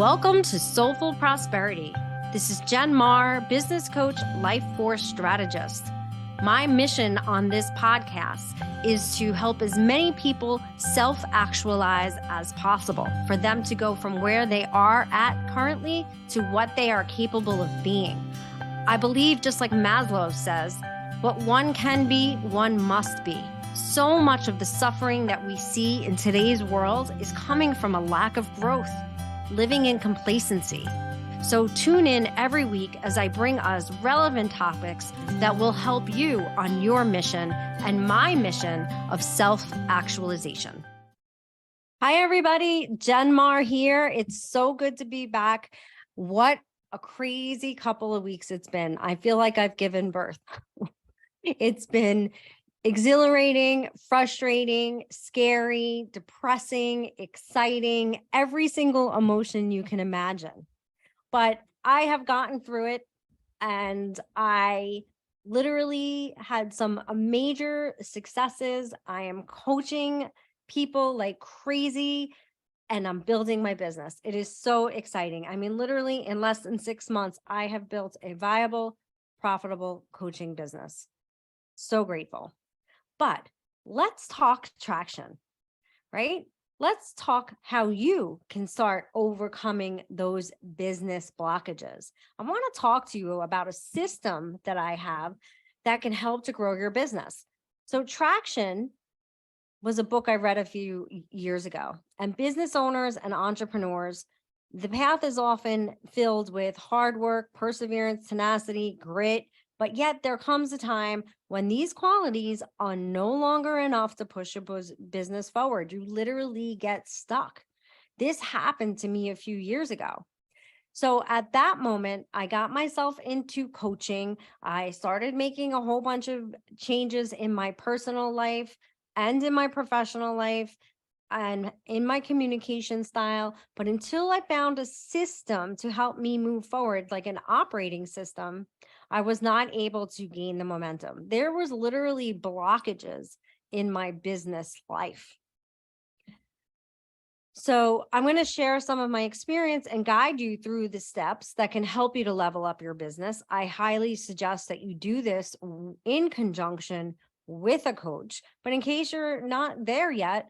Welcome to Soulful Prosperity. This is Jen Marr, business coach, life force strategist. My mission on this podcast is to help as many people self-actualize as possible, for them to go from where they are at currently to what they are capable of being. I believe, just like Maslow says, what one can be, one must be. So much of the suffering that we see in today's world is coming from a lack of growth, living in complacency. So tune in every week as I bring us relevant topics that will help you on your mission and my mission of self-actualization. Hi, everybody. Jen Marr here. It's so good to be back. What a crazy couple of weeks it's been. I feel like I've given birth. It's been exhilarating, frustrating, scary, depressing, exciting, every single emotion you can imagine. But I have gotten through it, and I literally had some major successes. I am coaching people like crazy, and I'm building my business. It is so exciting. I mean, literally in less than 6 months, I have built a viable, profitable coaching business. So grateful. But let's talk traction, right? Let's talk how you can start overcoming those business blockages. I want to talk to you about a system that I have that can help to grow your business. So Traction was a book I read a few years ago, and business owners and entrepreneurs, the path is often filled with hard work, perseverance, tenacity, grit, but yet there comes a time when these qualities are no longer enough to push a business forward. You literally get stuck. This happened to me a few years ago. So at that moment, I got myself into coaching. I started making a whole bunch of changes in my personal life and in my professional life and in my communication style. But until I found a system to help me move forward, like an operating system, I was not able to gain the momentum. There was literally blockages in my business life. So I'm going to share some of my experience and guide you through the steps that can help you to level up your business. I highly suggest that you do this in conjunction with a coach. But in case you're not there yet,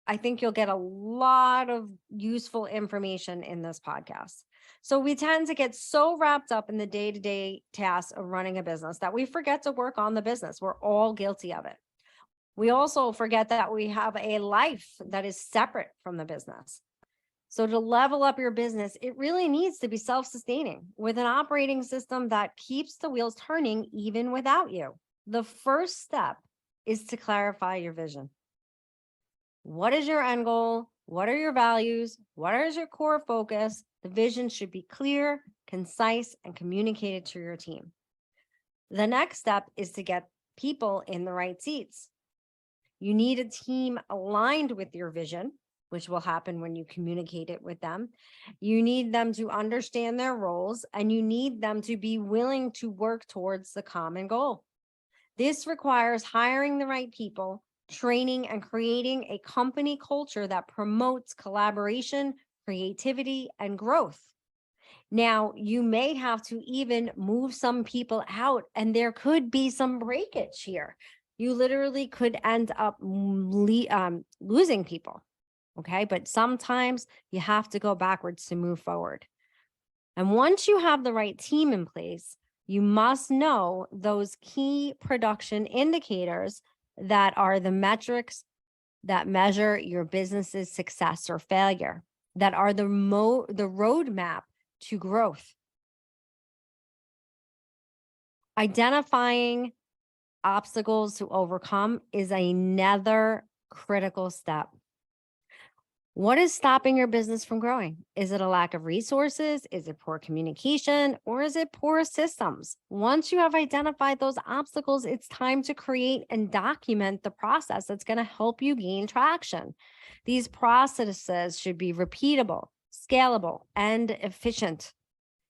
I think you'll get a lot of useful information in this podcast. So we tend to get so wrapped up in the day-to-day tasks of running a business that we forget to work on the business. We're all guilty of it. We also forget that we have a life that is separate from the business. So to level up your business, it really needs to be self-sustaining with an operating system that keeps the wheels turning even without you. The first step is to clarify your vision. What is your end goal? What are your values? What is your core focus? The vision should be clear, concise, and communicated to your team. The next step is to get people in the right seats. You need a team aligned with your vision, which will happen when you communicate it with them. You need them to understand their roles, and you need them to be willing to work towards the common goal. This requires hiring the right people, training, and creating a company culture that promotes collaboration, creativity, and growth. Now, you may have to even move some people out, and there could be some breakage here. You literally could end up losing people, okay? But sometimes you have to go backwards to move forward. And once you have the right team in place, you must know those key production indicators that are the metrics that measure your business's success or failure, that are the roadmap to growth. Identifying obstacles to overcome is another critical step. What is stopping your business from growing? Is it a lack of resources? Is it poor communication? Or is it poor systems? Once you have identified those obstacles, it's time to create and document the process that's going to help you gain traction. These processes should be repeatable, scalable, and efficient.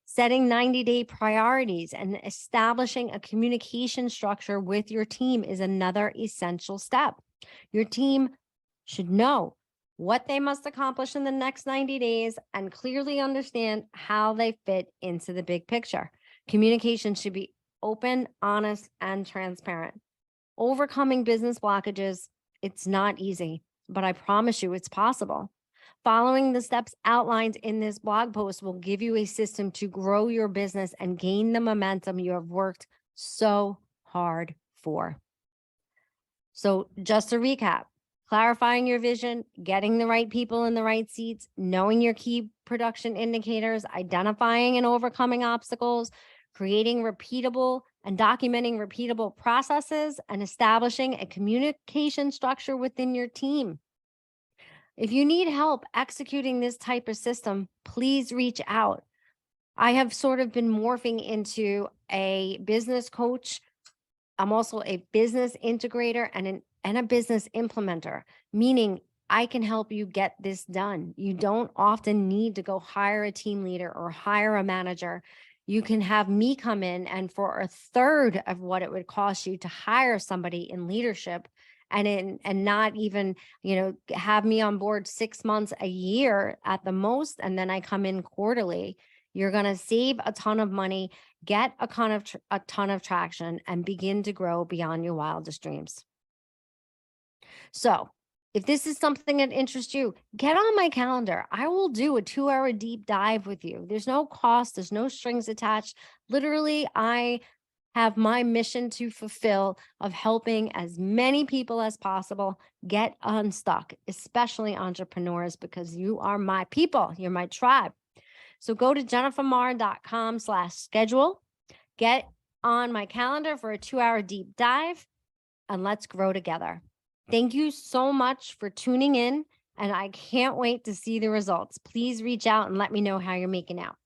Setting 90-day priorities and establishing a communication structure with your team is another essential step. Your team should know what they must accomplish in the next 90 days, and clearly understand how they fit into the big picture. Communication should be open, honest, and transparent. Overcoming business blockages, it's not easy, but I promise you it's possible. Following the steps outlined in this blog post will give you a system to grow your business and gain the momentum you have worked so hard for. So, just to recap, clarifying your vision, getting the right people in the right seats, knowing your key production indicators, identifying and overcoming obstacles, creating repeatable and documenting repeatable processes, and establishing a communication structure within your team. If you need help executing this type of system, please reach out. I have sort of been morphing into a business coach. I'm also a business integrator and a business implementer, meaning I can help you get this done. You don't often need to go hire a team leader or hire a manager. You can have me come in, and for a third of what it would cost you to hire somebody in leadership and not even, have me on board 6 months, a year at the most, and then I come in quarterly. You're going to save a ton of money, get a ton of traction, and begin to grow beyond your wildest dreams. So, if this is something that interests you, get on my calendar. I will do a 2-hour deep dive with you. There's no cost, there's no strings attached. Literally, I have my mission to fulfill of helping as many people as possible get unstuck, especially entrepreneurs, because you are my people, you're my tribe. So go to jennifermar.com/schedule, get on my calendar for a 2-hour deep dive, and let's grow together. Thank you so much for tuning in, and I can't wait to see the results. Please reach out and let me know how you're making out.